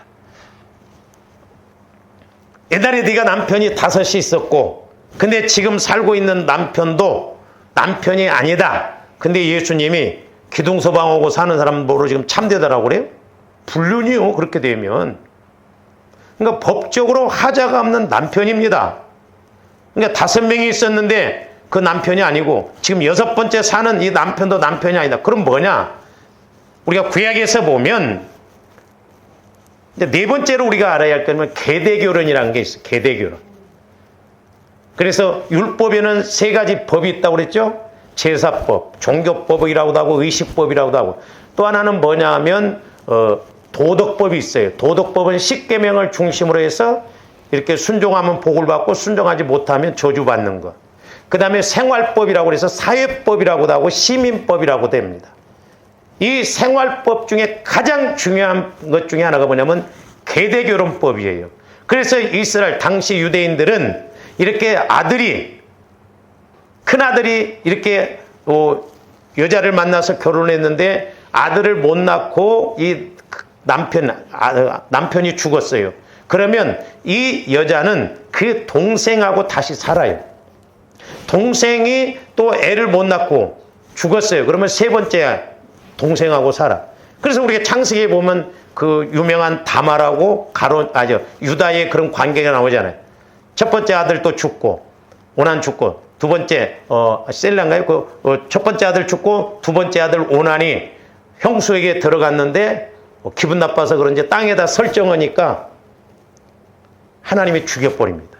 옛날에 네가 남편이 5이 있었고 근데 지금 살고 있는 남편도 남편이 아니다. 근데 예수님이 기둥서방하고 사는 사람 보러 지금 참되다라고 그래요? 불륜이요. 그렇게 되면 그러니까 법적으로 하자가 없는 남편입니다. 그러니까 5명이 있었는데 그 남편이 아니고 지금 6번째 사는 이 남편도 남편이 아니다. 그럼 뭐냐? 우리가 구약에서 보면 이제 4번째로 우리가 알아야 할 거는 계대결혼이라는 게 있어요. 계대결혼. 그래서 율법에는 3가지 법이 있다고 그랬죠. 제사법, 종교법이라고도 하고 의식법이라고도 하고 또 하나는 뭐냐 하면 도덕법이 있어요. 도덕법은 10계명을 중심으로 해서 이렇게 순종하면 복을 받고 순종하지 못하면 저주받는 것. 그 다음에 생활법이라고 해서 사회법이라고도 하고 시민법이라고도 됩니다. 이 생활법 중에 가장 중요한 것 중에 하나가 뭐냐면 계대결혼법이에요. 그래서 이스라엘 당시 유대인들은 이렇게 큰아들이 이렇게 여자를 만나서 결혼했는데 아들을 못 낳고 이 남편이 죽었어요. 그러면 이 여자는 그 동생하고 다시 살아요. 동생이 또 애를 못 낳고 죽었어요. 그러면 3번째 동생하고 살아. 그래서 우리가 창세기에 보면 그 유명한 다말하고 유다의 그런 관계가 나오잖아요. 첫 번째 아들도 죽고 오난 죽고 두 번째 셀라인가요? 첫 번째 아들 죽고 두 번째 아들 오난이 형수에게 들어갔는데 기분 나빠서 그런지 땅에다 설정하니까 하나님이 죽여버립니다.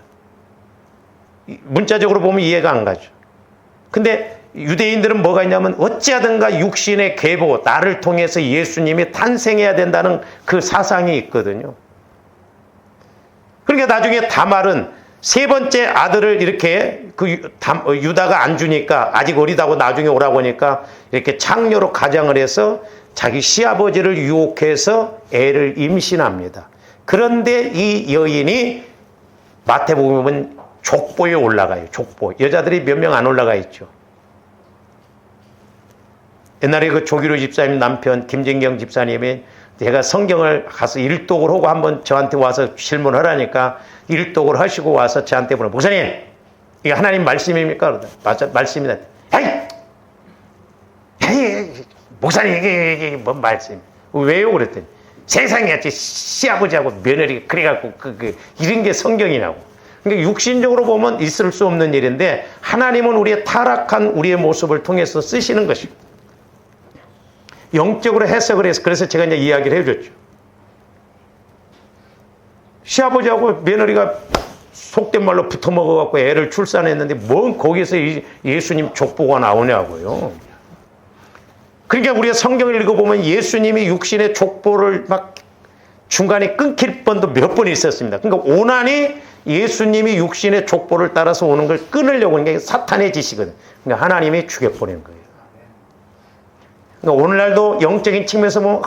문자적으로 보면 이해가 안 가죠. 근데 유대인들은 뭐가 있냐면 어찌하든가 육신의 계보, 나를 통해서 예수님이 탄생해야 된다는 그 사상이 있거든요. 그러니까 나중에 다말은 3번째 아들을 이렇게 유다가 안 주니까 아직 어리다고 나중에 오라고 하니까 이렇게 창녀로 가장을 해서 자기 시아버지를 유혹해서 애를 임신합니다. 그런데 이 여인이 마태복음은 족보에 올라가요. 족보. 여자들이 몇 명 안 올라가 있죠. 옛날에 그 조기로 집사님 남편 김진경 집사님이 제가 성경을 가서 일독을 하고 한번 저한테 와서 질문하라니까 일독을 하시고 와서 저한테 보내 목사님 이게 하나님 말씀입니까? 맞아 말씀이다. 에이 목사님 이게 뭔 말씀? 왜요? 그랬더니 세상에 시아버지하고 며느리가 그래갖고 이런 게 성경이냐고. 그러니까 육신적으로 보면 있을 수 없는 일인데 하나님은 우리의 타락한 우리의 모습을 통해서 쓰시는 것입니다. 영적으로 해석을 해서 그래서 제가 이제 이야기를 해줬죠. 시아버지하고 며느리가 속된 말로 붙어먹어갖고 애를 출산했는데 뭔 거기서 예수님 족보가 나오냐고요. 그러니까 우리가 성경을 읽어보면 예수님이 육신의 족보를 막 중간에 끊길 뻔도 몇 번 있었습니다. 그러니까 오난이 예수님이 육신의 족보를 따라서 오는 걸 끊으려고 하는 게 사탄의 짓이거든요. 그러니까 하나님이 죽여버리는 거예요. 그러니까 오늘날도 영적인 측면에서 보면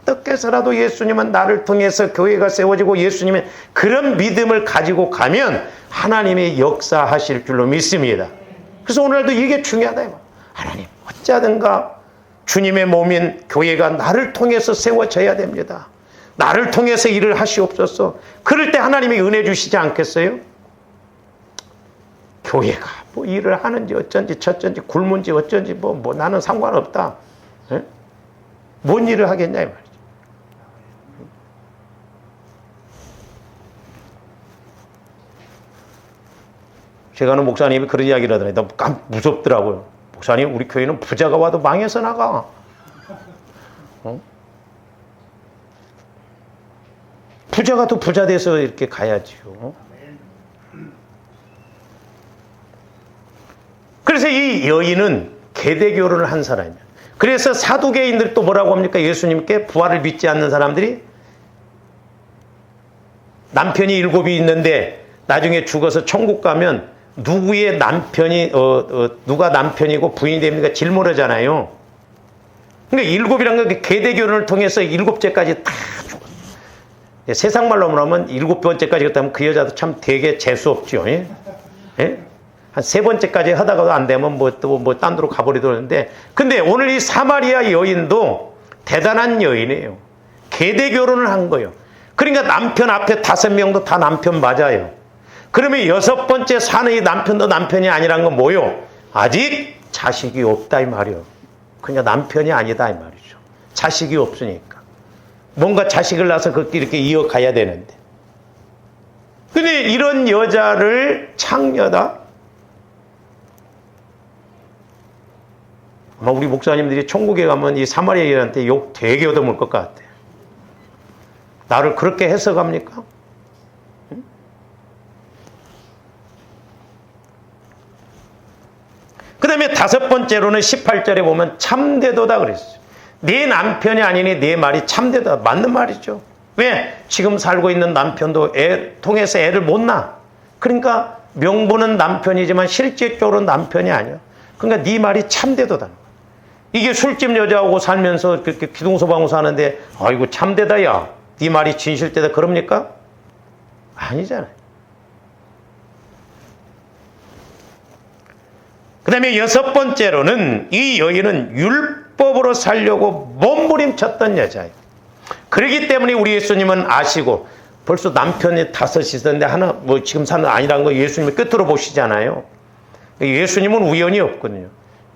어떻게 해서라도 예수님은 나를 통해서 교회가 세워지고 예수님의 그런 믿음을 가지고 가면 하나님이 역사하실 줄로 믿습니다. 그래서 오늘날도 이게 중요하다. 하나님 어쩌든가 주님의 몸인 교회가 나를 통해서 세워져야 됩니다. 나를 통해서 일을 하시옵소서. 그럴 때 하나님이 은혜 주시지 않겠어요? 교회가 뭐 일을 하는지 어쩐지 저쩐지 굶은지 어쩐지 뭐 나는 상관없다. 에? 뭔 일을 하겠냐 이 말이죠. 제가 아는 목사님이 그런 이야기를 하더니 너무 무섭더라고요. 목사님 우리 교회는 부자가 와도 망해서 나가. 부자가 또 부자 돼서 이렇게 가야지요. 그래서 이 여인은 계대 결혼을 한 사람이에요. 그래서 사두개인들 또 뭐라고 합니까? 예수님께 부활을 믿지 않는 사람들이 남편이 7이 있는데 나중에 죽어서 천국 가면 누구의 남편이 누가 남편이고 부인이 됩니까? 질문하잖아요. 그러니까 7이란 건 계대 결혼을 통해서 7째까지 다 죽었어요. 세상 말로 하면 7번째까지 갔다면 그 여자도 참 되게 재수없죠. 예? 예? 한 3번째까지 하다가도 안 되면 딴 데로 가버리더라는데, 근데 오늘 이 사마리아 여인도 대단한 여인이에요. 계대 결혼을 한 거예요. 그러니까 남편 앞에 5명도 다 남편 맞아요. 그러면 6번째 사는 이 남편도 남편이 아니란 건 뭐요? 아직 자식이 없다 이 말이요. 그러니까 남편이 아니다 이 말이죠. 자식이 없으니까. 뭔가 자식을 낳아서 그렇게 이렇게 이어가야 되는데. 근데 이런 여자를 창녀다? 아마 우리 목사님들이 천국에 가면 이 사마리아 여인한테 욕 되게 얻어먹을 것 같아요. 나를 그렇게 해석합니까? 응? 그 다음에 5번째로는 18절에 보면 참되도다 그랬어요. 네 남편이 아니니 네 말이 참되다. 맞는 말이죠. 왜? 지금 살고 있는 남편도 통해서 애를 못 낳아. 그러니까 명분은 남편이지만 실질적으로 남편이 아니야. 그러니까 네 말이 참되도다. 이게 술집 여자하고 살면서 그렇게 기둥소방으로 하는데 아이고 참되다 야. 네 말이 진실되다 그럽니까? 아니잖아요. 그 다음에 6번째로는 이 여인은 율법으로 살려고 몸부림쳤던 여자예요. 그렇기 때문에 우리 예수님은 아시고 벌써 남편이 5이 있었는데 하나 뭐 지금 사는 아니라는 거 예수님이 끝으로 보시잖아요. 예수님은 우연이 없거든요.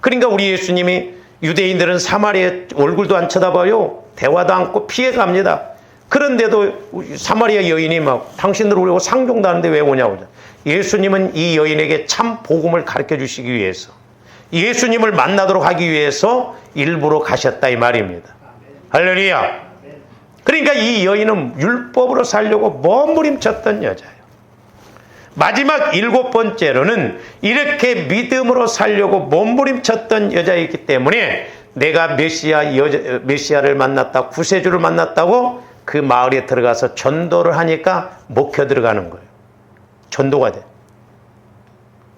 그러니까 우리 예수님이 유대인들은 사마리아 얼굴도 안 쳐다봐요. 대화도 않고 피해갑니다. 그런데도 사마리아 여인이 막 당신들 오려고 상종도 하는데 왜 오냐고. 예수님은 이 여인에게 참 복음을 가르쳐 주시기 위해서, 예수님을 만나도록 하기 위해서 일부러 가셨다 이 말입니다. 할렐루야. 그러니까 이 여인은 율법으로 살려고 몸부림쳤던 여자예요. 마지막 7번째로는 이렇게 믿음으로 살려고 몸부림쳤던 여자이기 때문에 내가 메시아를 만났다, 구세주를 만났다고 그 마을에 들어가서 전도를 하니까 목혀 들어가는 거예요. 전도가 돼.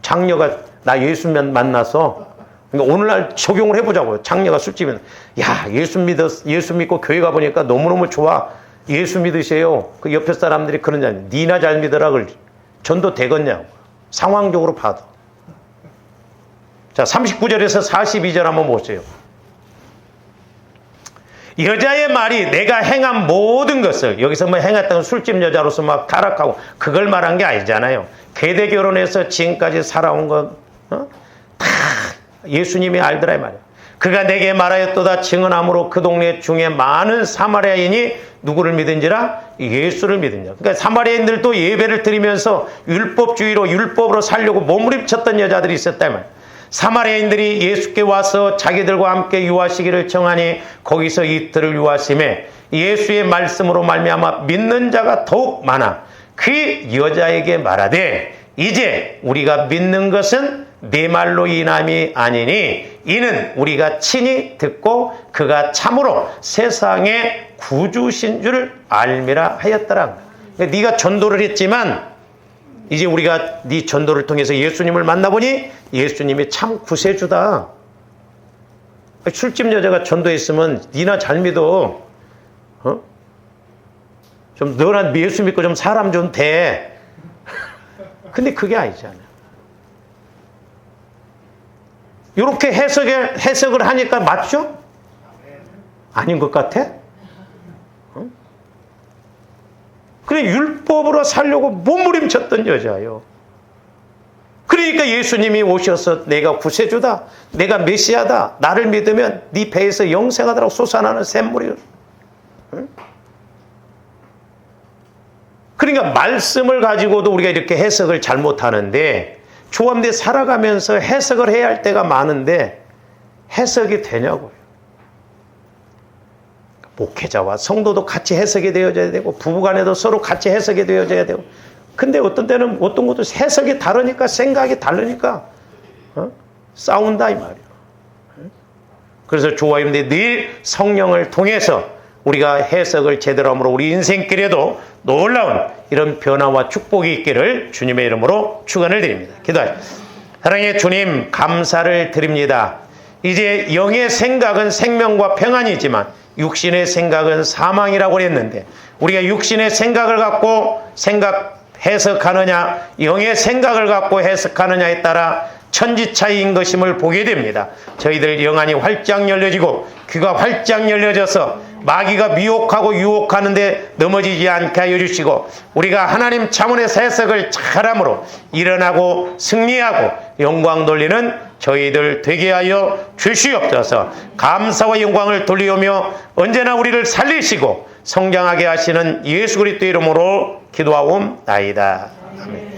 장녀가 나 예수 만나서, 그러니까 오늘날 적용을 해보자고요. 장녀가 술집에 야 예수 믿고 교회 가보니까 너무너무 좋아. 예수 믿으세요. 그 옆에 사람들이 그러냐. 니나 잘 믿어라. 전도 되겠냐고. 상황적으로 봐도. 자 39절에서 42절 한번 보세요. 여자의 말이 내가 행한 모든 것을, 여기서 뭐 행했던 술집 여자로서 막 타락하고 그걸 말한 게 아니잖아요. 계대 결혼해서 지금까지 살아온 건 다 예수님이 알더라 이 말이에요. 그가 내게 말하였도다 증언함으로 그 동네 중에 많은 사마리아인이 누구를 믿은지라? 예수를 믿은지라. 그러니까 사마리아인들도 예배를 드리면서 율법주의로 율법으로 살려고 몸부림쳤던 여자들이 있었다 이 말이에요. 사마리아인들이 예수께 와서 자기들과 함께 유하시기를 청하니 거기서 이틀을 유하심에 예수의 말씀으로 말미암아 믿는 자가 더욱 많아 그 여자에게 말하되 이제 우리가 믿는 것은 네 말로 인함이 아니니 이는 우리가 친히 듣고 그가 참으로 세상의 구주신 줄 알미라 하였더라. 네가 전도를 했지만 이제 우리가 네 전도를 통해서 예수님을 만나보니 예수님이 참 구세주다. 술집 여자가 전도했으면 니나 잘 믿어. 좀 너나 예수 믿고 좀 사람 좀 돼. 근데 그게 아니잖아요. 이렇게 해석을 하니까 맞죠? 아닌 것 같아? 그래, 율법으로 살려고 몸부림쳤던 여자예요. 그러니까 예수님이 오셔서 내가 구세주다, 내가 메시아다, 나를 믿으면 네 배에서 영생하도록 솟아나는 샘물이. 그러니까 말씀을 가지고도 우리가 이렇게 해석을 잘못하는데 조합대 살아가면서 해석을 해야 할 때가 많은데 해석이 되냐고요. 목회자와 성도도 같이 해석이 되어져야 되고 부부간에도 서로 같이 해석이 되어져야 되고 근데 어떤 때는 어떤 것도 해석이 다르니까 생각이 다르니까 싸운다 이 말이에요. 그래서 조합인데 늘 성령을 통해서 우리가 해석을 제대로 함으로 우리 인생길에도 놀라운 이런 변화와 축복이 있기를 주님의 이름으로 축원을 드립니다. 기도하십시오. 사랑의 주님 감사를 드립니다. 이제 영의 생각은 생명과 평안이지만 육신의 생각은 사망이라고 했는데 우리가 육신의 생각을 갖고 해석하느냐 영의 생각을 갖고 해석하느냐에 따라 천지차이인 것임을 보게 됩니다. 저희들 영안이 활짝 열려지고 귀가 활짝 열려져서 마귀가 미혹하고 유혹하는데 넘어지지 않게 하여 주시고 우리가 하나님 차원에서 해석을 잘함으로 일어나고 승리하고 영광 돌리는 저희들 되게 하여 주시옵소서. 감사와 영광을 돌리오며 언제나 우리를 살리시고 성장하게 하시는 예수 그리스도 이름으로 기도하옵나이다. 아멘.